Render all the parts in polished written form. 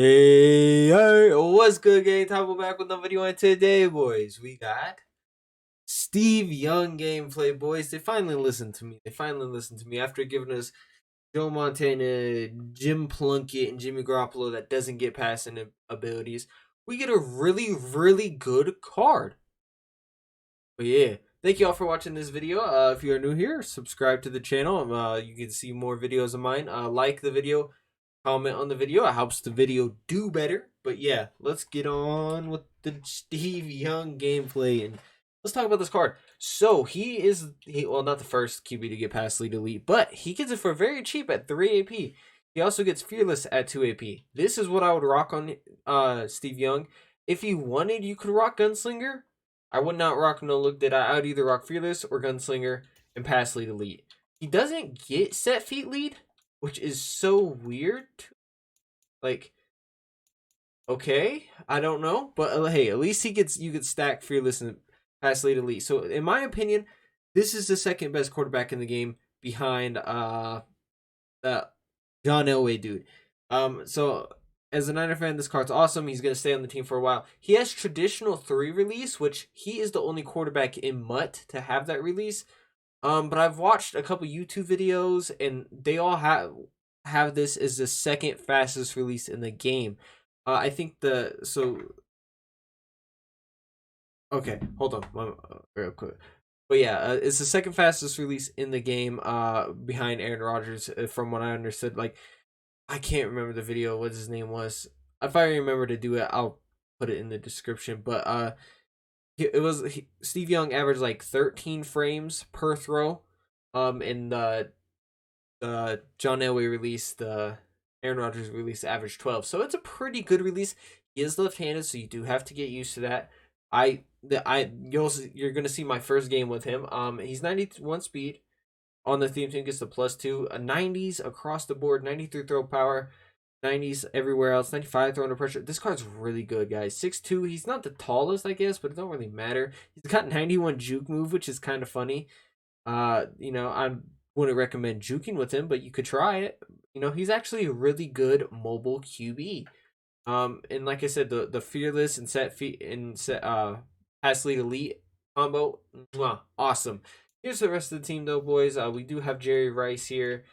Hey, what's good, gang? Tybo back with another video, and today, boys, we got Steve Young gameplay, boys. They finally listened to me. They finally listened to me after giving us Joe Montana, Jim Plunkett, and Jimmy Garoppolo that doesn't get passing abilities. We get a really, really good card. But yeah, thank you all for watching this video. If you are new here, subscribe to the channel. You can see more videos of mine. Like the video, comment on the video. It helps the video do better. But yeah, let's get on with the Steve Young gameplay and let's talk about this card. So well, not the first QB to get past Lead Elite, but he gets it for very cheap at 3 AP. He also gets Fearless at 2 AP. This is what I would rock on Steve Young. If you wanted, you could rock Gunslinger. I would not rock No Look Dead. I would either rock Fearless or Gunslinger and pass Lead Elite. He doesn't get set feet lead, which is so weird. Like, okay, I don't know, but hey, at least you get stack Fearless and pass Lead Elite. So in my opinion, this is the second best quarterback in the game behind John Elway, dude. So as a Niner fan, this card's awesome. He's gonna stay on the team for a while. He has traditional 3 release, which he is the only quarterback in MUT to have that release. But I've watched a couple YouTube videos, and they all have this as the second fastest release in the game. I think okay, hold on, real quick. But yeah, it's the second fastest release in the game, behind Aaron Rodgers, from what I understood. Like, I can't remember the video, what his name was. If I remember to do it, I'll put it in the description. But Steve Young averaged like 13 frames per throw. In the John Elway release, the Aaron Rodgers release averaged 12. So it's a pretty good release. He is left-handed, so you do have to get used to that. You're gonna see my first game with him. He's 91 speed on the team gets the +2, a 90s across the board, 93 throw power, 90s everywhere else, 95 throw under pressure. This card's really good, guys. 6'2", he's not the tallest, I guess, but it don't really matter. He's got 91 juke move, which is kind of funny. I wouldn't recommend juking with him, but you could try it. He's actually a really good mobile QB. And like I said, the fearless and set feet and set pass lead elite combo, awesome. Here's the rest of the team, though, boys. We do have Jerry Rice here,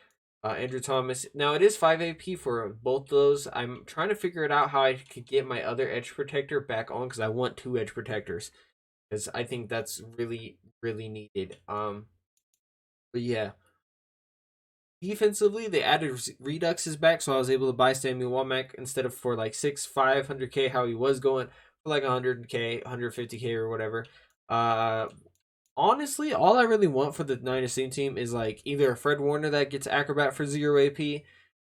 Andrew Thomas. Now, it is 5 AP for both of those. I'm trying to figure it out how I could get my other edge protector back on, because I want 2 edge protectors, because I think that's really, really needed. But yeah. Defensively, they added Redux back, so I was able to buy Samuel Womack instead of for like 500K, how he was going, for like 100K, 150K, or whatever. Honestly, all I really want for the Niners team is like either a Fred Warner that gets Acrobat for 0 AP,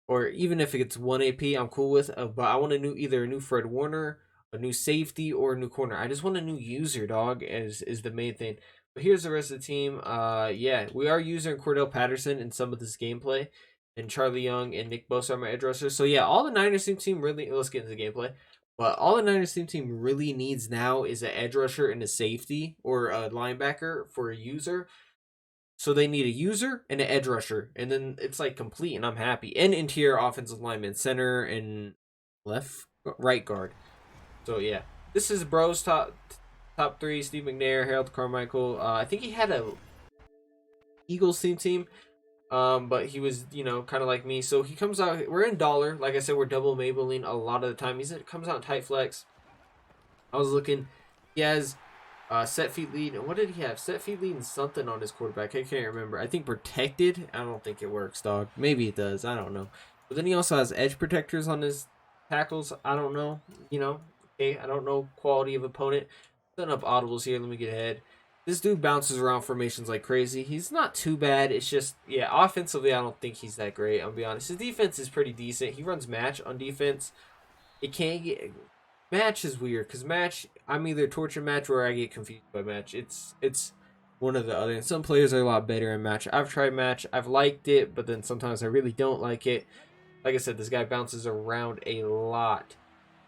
or even if it gets 1 AP, I'm cool with. But I want either a new Fred Warner, a new safety, or a new corner. I just want a new user, dog, is the main thing. But here's the rest of the team. Yeah, we are using Cordell Patterson in some of this gameplay, and Charlie Young and Nick Bosa are my edge rushers. So yeah, all the Niners team really, let's get into the gameplay. But all the Niners team really needs now is an edge rusher and a safety, or a linebacker for a user. So they need a user and an edge rusher, and then it's like complete, and I'm happy. And interior offensive lineman, center and right guard. So yeah, this is Bro's top 3: Steve McNair, Harold Carmichael. I think he had a Eagles team. But he was, kind of like me. So he comes out. We're in dollar. Like I said, we're double Maybelline a lot of the time. He comes out in tight flex. I was looking. He has set feet lead. And what did he have? Set feet lead and something on his quarterback. I can't remember. I think protected. I don't think it works, dog. Maybe it does. I don't know. But then he also has edge protectors on his tackles. I don't know. Okay. I don't know quality of opponent. Setting up audibles here. Let me get ahead. This dude bounces around formations like crazy. He's not too bad. It's just, yeah, offensively, I don't think he's that great. I'll be honest. His defense is pretty decent. He runs match on defense. It can't get... Match is weird, because match, I'm either torture match or I get confused by match. It's one or the other. And some players are a lot better in match. I've tried match. I've liked it, but then sometimes I really don't like it. Like I said, this guy bounces around a lot.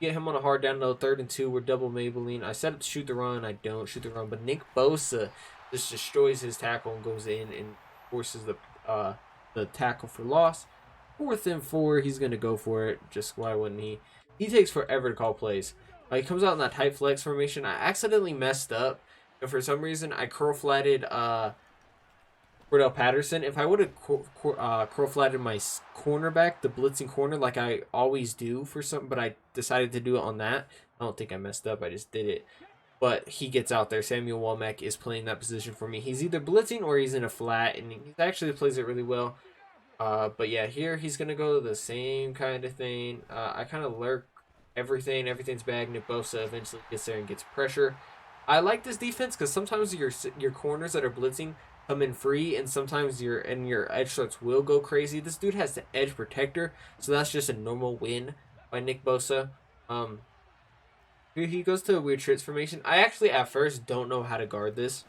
Get him on a hard down low, 3rd and 2. We're double Maybelline. I set up to shoot the run. I don't shoot the run, but Nick Bosa just destroys his tackle and goes in and forces the tackle for loss. 4th and 4. He's going to go for it. Just why wouldn't he? He takes forever to call plays. He comes out in that tight flex formation. I accidentally messed up. And for some reason, I curl flatted Cordell Patterson. If I would have curl flatted my cornerback, the blitzing corner, like I always do for something, but I decided to do it on that. I don't think I messed up. I just did it. But he gets out there. Samuel Womack is playing that position for me. He's either blitzing or he's in a flat, and he actually plays it really well. But yeah, here he's going to go the same kind of thing. I kind of lurk everything. Everything's bad. Nick Bosa eventually gets there and gets pressure. I like this defense because sometimes your corners that are blitzing come in free, and sometimes your edge threats will go crazy. This dude has the edge protector, so that's just a normal win by Nick Bosa. He goes to a weird transformation. I actually at first don't know how to guard this,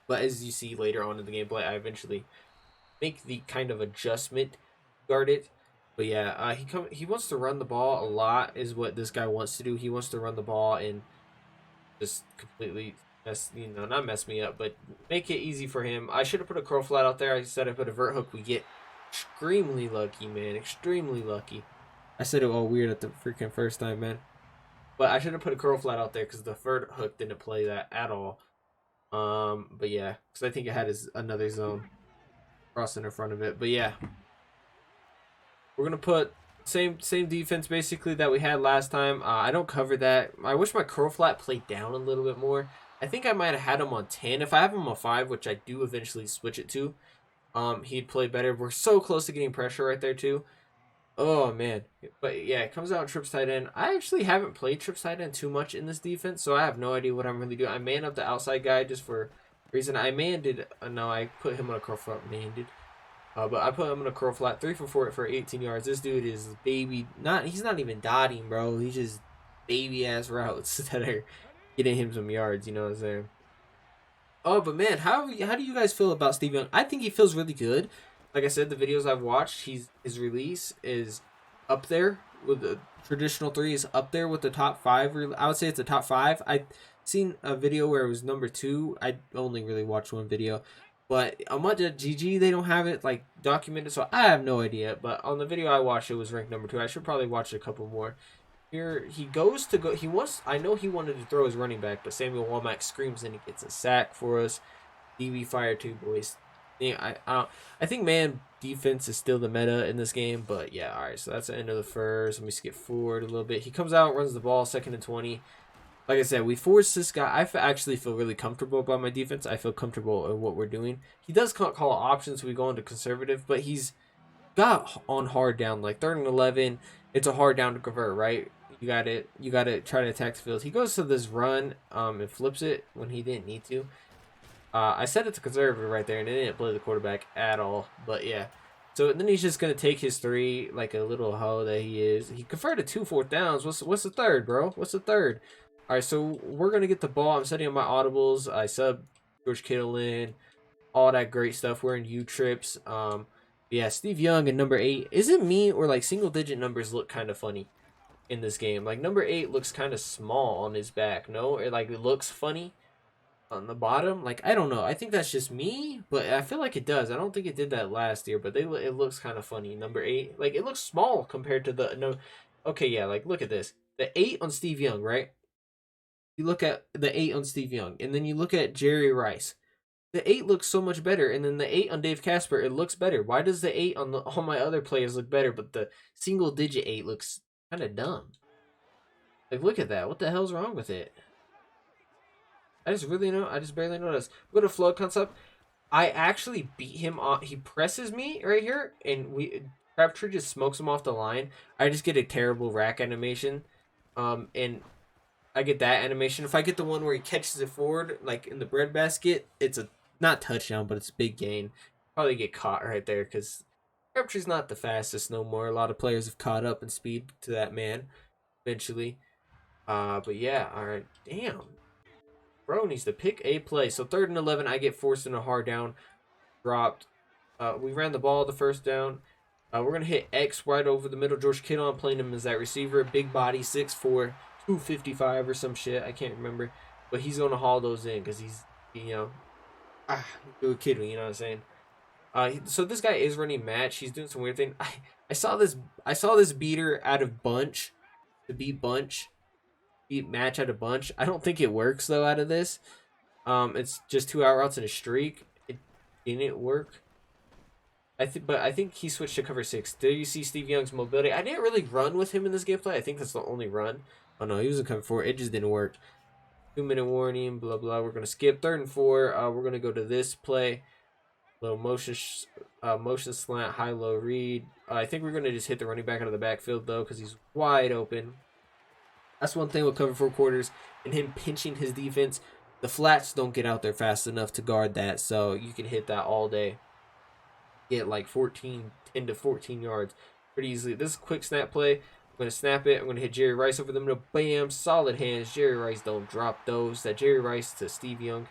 but as you see later on in the gameplay, I eventually make the kind of adjustment to guard it. But yeah, he wants to run the ball a lot is what this guy wants to do. He wants to run the ball and just completely not mess me up, but make it easy for him. I should have put a curl flat out there. I said I put a vert hook. We get extremely lucky, man. Extremely lucky. I said it all weird at the freaking first time, man. But I should have put a curl flat out there because the vert hook didn't play that at all. But yeah, because I think it had another zone crossing in front of it. But yeah, we're gonna put same defense basically that we had last time. I don't cover that. I wish my curl flat played down a little bit more. I think I might have had him on 10. If I have him on 5, which I do eventually switch it to, he'd play better. We're so close to getting pressure right there too. Oh man, but yeah, it comes out trips tight end. I actually haven't played trips tight end too much in this defense, so I have no idea what I'm really doing. I man up the outside guy just for reason. I manned. No, I put him on a curl flat. But I put him on a curl flat 3 for 4 for 18 yards. This dude is baby. He's not even dotting, bro. He's just baby ass routes that are getting him some yards. You know what I'm saying? Oh, but man, how do you guys feel about Steve Young? I think he feels really good. Like I said, the videos I've watched, his release is up there with the traditional 3 is up there with the top 5. I would say it's the top 5. I've seen a video where it was number 2. I only really watched one video, but on GG they don't have it like documented, so I have no idea. But on the video I watched, it was ranked number 2. I should probably watch a couple more. Here he goes to go. I know he wanted to throw his running back, but Samuel Womack screams and he gets a sack for us. DB fire 2 boys. I think man defense is still the meta in this game, but yeah, all right. So that's the end of the first. Let me skip forward a little bit. He comes out, runs the ball, 2nd and 20. Like I said, we forced this guy. Actually feel really comfortable about my defense. I feel comfortable in what we're doing. He does call options. So we go into conservative, but he's got on hard down, like 3rd and 11. It's a hard down to convert, right? You got to try to attack the field. He goes to this run, and flips it when he didn't need to. I set it to conservative right there, and it didn't play the quarterback at all. But yeah, so then he's just gonna take his 3 like a little hoe that he is. He converted 2 4th downs. What's the third, bro? What's the third? All right, so we're gonna get the ball. I'm setting up my audibles. I sub George Kittle in, all that great stuff. We're in U trips. Yeah, Steve Young and number 8. Is it me or like single digit numbers look kind of funny in this game? Like number 8 looks kind of small on his back. No, it looks funny on the bottom. Like I don't know, I think that's just me, but I feel like it does. I don't think it did that last year, but it looks kind of funny. Number 8, like it looks small compared to the no. Okay, yeah, like look at this, the 8 on Steve Young, right? You look at the 8 on Steve Young, and then you look at Jerry Rice. The 8 looks so much better, and then the 8 on Dave Casper, it looks better. Why does the 8 on all my other players look better, but the single digit 8 looks kind of dumb? Like look at that, what the hell's wrong with it? I just barely noticed. We go to flood concept. I actually beat him on. He presses me right here, and Crabtree just smokes him off the line. I just get a terrible rack animation, and I get that animation. If I get the one where he catches it forward, like in the breadbasket, it's a not touchdown, but it's a big gain. Probably get caught right there because Crabtree's not the fastest no more. A lot of players have caught up in speed to that man eventually. But yeah, all right, damn. Bro needs to pick a play. So 3rd and 11, I get forced in a hard down, dropped. We ran the ball the first down. We're going to hit X right over the middle. George Kittle, I'm playing him as that receiver. Big body, 6'4", 255 or some shit. I can't remember. But he's going to haul those in because he's, do a Kittle, you know what I'm saying? So this guy is running match. He's doing some weird thing. I saw this. I saw this beater out of bunch to beat bunch, beat match out of bunch. I don't think it works though out of this. It's just 2 out routes in a streak. It didn't work. But I think he switched to cover six. There you see Steve Young's mobility. I didn't really run with him in this gameplay. I think that's the only run. Oh no, he was in cover four. It just didn't work. 2 minute warning. Blah blah. We're gonna skip 3rd and 4. We're gonna go to this play. Little motion slant, high low read. I think we're gonna just hit the running back out of the backfield though, because he's wide open. That's one thing with cover 4 quarters and him pinching his defense. The flats don't get out there fast enough to guard that, so you can hit that all day. Get like 10 to 14 yards pretty easily. This is a quick snap play. I'm gonna snap it. I'm gonna hit Jerry Rice over the middle. Bam, solid hands. Jerry Rice don't drop those. That Jerry Rice to Steve Young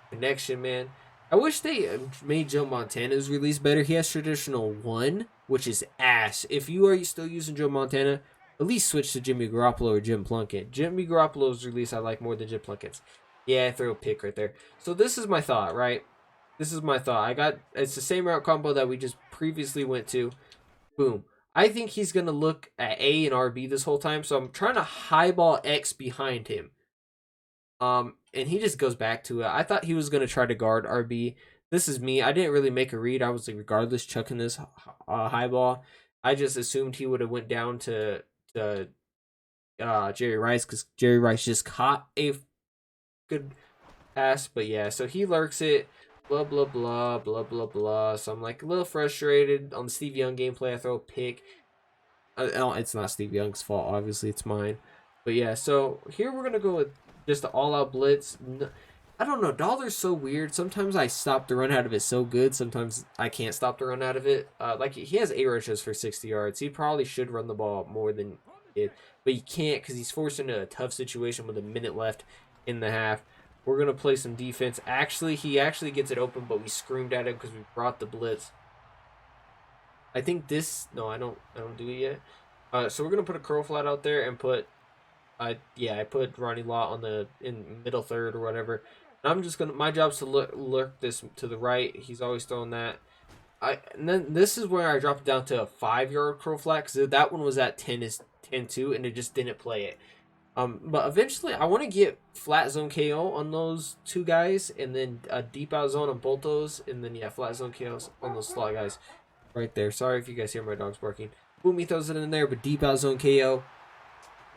connection, man. I wish they made Joe Montana's release better. He has traditional 1, which is ass. If you are still using Joe Montana, at least switch to Jimmy Garoppolo or Jim Plunkett. Jimmy Garoppolo's release I like more than Jim Plunkett's. Yeah, I throw a pick right there. So this is my thought, right? This is my thought. It's the same route combo that we just previously went to. Boom. I think he's going to look at A and RB this whole time, so I'm trying to highball X behind him. And he just goes back to it. I thought he was going to try to guard RB. This is me. I didn't really make a read. I was like, regardless, chucking this high ball. I just assumed he would have went down to Jerry Rice, because Jerry Rice just caught a good pass. But yeah, so he lurks it. Blah, blah, blah, blah, blah, blah. So I'm like a little frustrated. On the Steve Young gameplay, I throw a pick. It's not Steve Young's fault. Obviously, it's mine. But yeah, so here we're going to go with just an all-out blitz. I don't know. Dollar's so weird. Sometimes I stop the run out of it so good. Sometimes I can't stop the run out of it. Like, he has 8 rushes for 60 yards. He probably should run the ball more than he did. But he can't, because he's forced into a tough situation with a minute left in the half. We're going to play some defense. Actually, he actually gets it open, but we screamed at him because we brought the blitz. I think this... No, I don't do it yet. So we're going to put a curl flat out there and put... I put Ronnie Lott in middle third or whatever. And I'm just gonna. My job's to lurk this to the right. He's always throwing that. And then this is where I dropped it down to a 5-yard curl flat, because that one was at 10-2, and it just didn't play it. But eventually I want to get flat zone KO on those 2 guys, and then a deep out zone on both those, and then flat zone KOs on those slot guys right there. Sorry if you guys hear my dogs barking. Boom, he throws it in there, but deep out zone KO.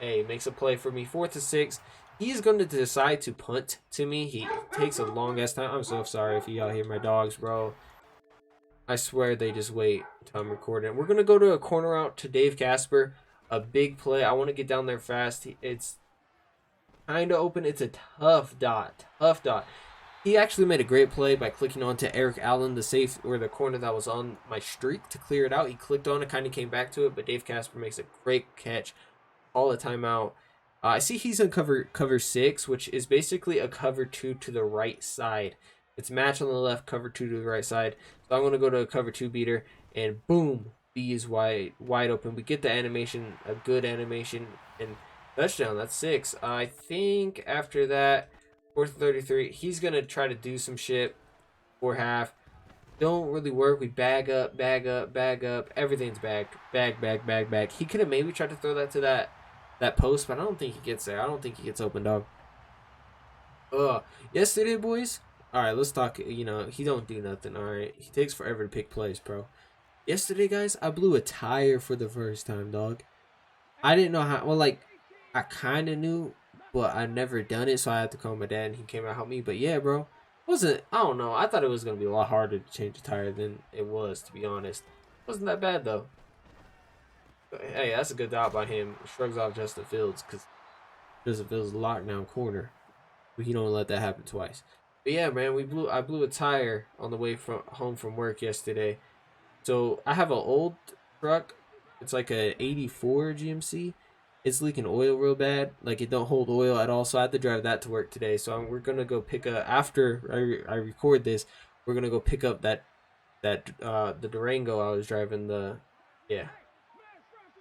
Hey, makes a play for me. 4th and 6. He's going to decide to punt to me. He takes a long ass time. I'm so sorry if you all hear my dogs, bro. I swear they just wait until I'm recording. We're going to go to a corner out to Dave Casper. A big play. I want to get down there fast. It's kind of open. It's a tough dot. Tough dot. He actually made a great play by clicking onto Eric Allen, the safe, or the corner that was on my streak, to clear it out. He clicked on it, kind of came back to it, but Dave Casper makes a great catch. All the timeout. I see he's in cover 6, which is basically a cover 2 to the right side. It's match on the left, cover 2 to the right side. So I'm going to go to a cover 2 beater, and boom, B is wide open. We get the animation, a good animation, and touchdown. That's 6. I think after that, 4th 33, he's going to try to do some shit for half. Don't really work. We bag up. Everything's bagged. Bag. He could have maybe tried to throw that to that post, but I don't think he gets there. I don't think he gets open, dog. Yesterday, boys. All right, let's talk. He don't do nothing. All right, he takes forever to pick plays, bro. Yesterday, guys, I blew a tire for the first time, dog. I didn't know how. Well, like, I kind of knew, but I never done it, so I had to call my dad, and he came out and helped me. But yeah, bro, I don't know. I thought it was gonna be a lot harder to change a tire than it was, to be honest. Wasn't that bad though. Hey, that's a good dot by him. Shrugs off Justin Fields, because Justin Fields is a lockdown corner. But he don't let that happen twice. But yeah, man, I blew a tire on the way home from work yesterday. So I have an old truck. It's like a 84 GMC. It's leaking oil real bad. Like, it don't hold oil at all. So I had to drive that to work today. So we're gonna go pick up, after I record this, we're gonna go pick up the Durango I was driving,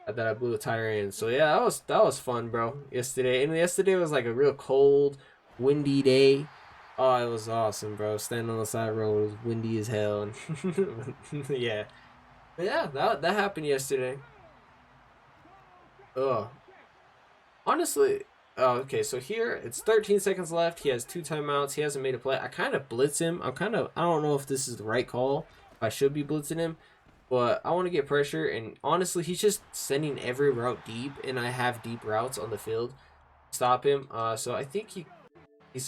that I blew a tire in. So yeah, that was fun, bro. Yesterday was like a real cold, windy day. Oh, it was awesome, bro. Standing on the side road, it was windy as hell, and yeah, but yeah, that happened yesterday. Oh, honestly, oh, okay. So here it's 13 seconds left. He has two timeouts. He hasn't made a play. I kind of blitz him. I don't know if this is the right call. If I should be blitzing him, but I want to get pressure. And honestly, he's just sending every route deep, and I have deep routes on the field. Stop him. So I think he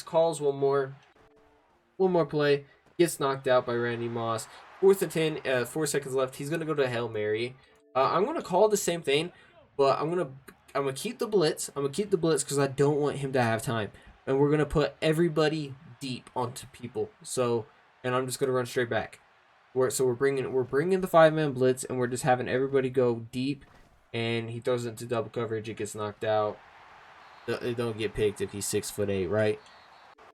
calls one more play, gets knocked out by Randy Moss. Fourth and 10, 4 seconds left. He's gonna go to Hail Mary. I'm gonna call the same thing, but I'm gonna keep the blitz. I'm gonna keep the blitz because I don't want him to have time. And we're gonna put everybody deep onto people. So, and I'm just gonna run straight back. We're bringing the 5-man blitz, and we're just having everybody go deep. And he throws it into double coverage. It gets knocked out. It don't get picked if he's 6'8", right?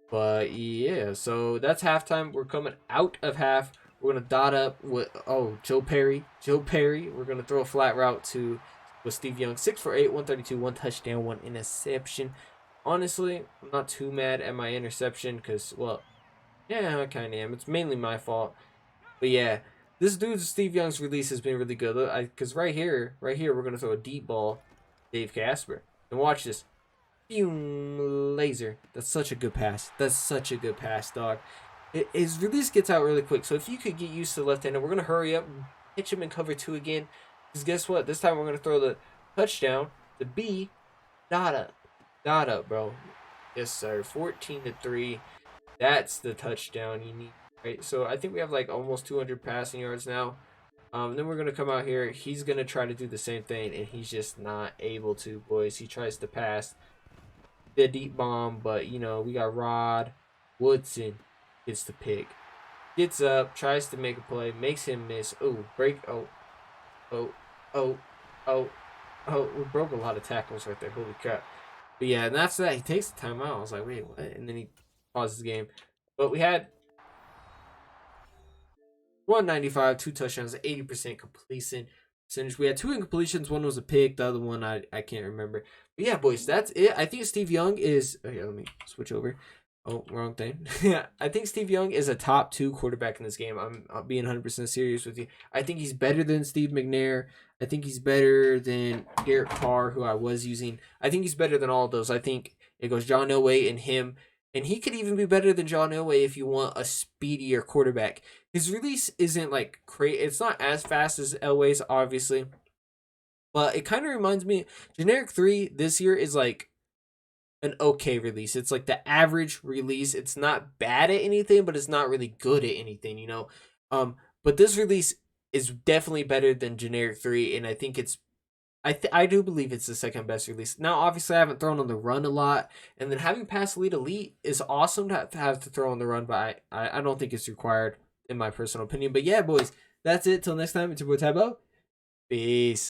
But yeah, so that's halftime. We're coming out of half. We're gonna dot up with Joe Perry. Joe Perry. We're gonna throw a flat route to with Steve Young. 6 for 8, 132, one touchdown, one interception. Honestly, I'm not too mad at my interception because, well, yeah, I kind of am. It's mainly my fault. But yeah, this dude's Steve Young's release has been really good. Because right here, we're gonna throw a deep ball, Dave Casper. And watch this. Laser. That's such a good pass. That's such a good pass, dog. His release gets out really quick. So if you could get used to the left-hander, we're going to hurry up and pitch him in cover 2 again. Because guess what? This time we're going to throw the touchdown to B. Dot up. Dot up, bro. Yes, sir. 14-3. That's the touchdown you need. Right? So I think we have like almost 200 passing yards now. Then we're going to come out here. He's going to try to do the same thing, and he's just not able to, boys. He tries to pass the deep bomb, but you know, we got Rod Woodson gets the pick. Gets up, tries to make a play, makes him miss. Oh, break. Oh, oh, oh, oh, oh. We broke a lot of tackles right there. Holy crap. But yeah, and that's that. He takes the timeout. I was like, wait, what? And then he pauses the game. But we had 195, two touchdowns, 80% completion percentage. We had two incompletions. One was a pick. The other one, I can't remember. But yeah, boys, that's it. I think Steve Young is. Okay, let me switch over. Oh, wrong thing. Yeah, I think Steve Young is a top 2 quarterback in this game. I'm being 100% serious with you. I think he's better than Steve McNair. I think he's better than Derek Carr, who I was using. I think he's better than all of those. I think it goes John Elway and him. And he could even be better than John Elway if you want a speedier quarterback. His release isn't like crazy. It's not as fast as Elway's, obviously. But it kind of reminds me, Generic 3 this year is like an okay release. It's like the average release. It's not bad at anything, but it's not really good at anything, you know. But this release is definitely better than Generic 3, and I think it's I do believe it's the second best release. Now, obviously, I haven't thrown on the run a lot, and then having pass lead elite is awesome to have to throw on the run, but I don't think it's required in my personal opinion. But yeah, boys, that's it. Till next time, it's your boy Tybo. Peace.